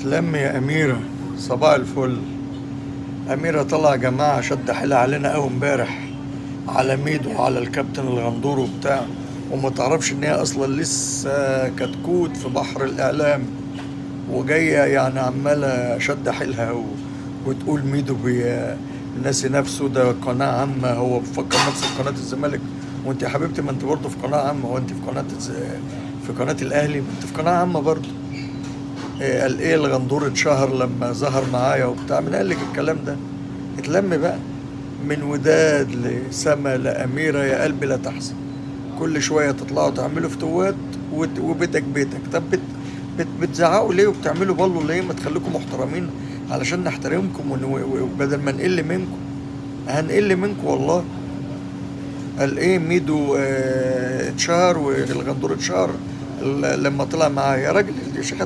تلم يا أميرة، صباح الفل. أميرة طلع يا جماعة شد حيلها علينا أوي امبارح، على ميدو وعلى الكابتن الغندور وبتاع، وما تعرفش إن هي أصلا لسه كتكوت في بحر الإعلام، وجاية يعني عمالة شد حيلها وتقول ميدو ناسي نفسه، ده قناة عامة، هو بيفكر نفسه في قناة الزمالك. وانت يا حبيبتي ما انت برضه في قناة عامة، وانت في في قناة الأهلي، ما انت في قناة عامة برضه. قال ايه الغندور اتشهر لما ظهر معايا وبتاع، من قال لك الكلام ده؟ اتلم بقى، من وداد لسما لأميرة يا قلبي لا تحزن. كل شوية تطلعوا تعملوا فتوات وبيتك بيتك. طب بتزعقوا ليه وبتعملوا بالو ليه؟ ما تخليكم محترمين علشان نحترمكم وبدل ما نقل منكم. هنقل منكم والله. قال ايه ميدو اتشهر والغندور اتشهر لما طلع معايا يا راجل يا شيخ.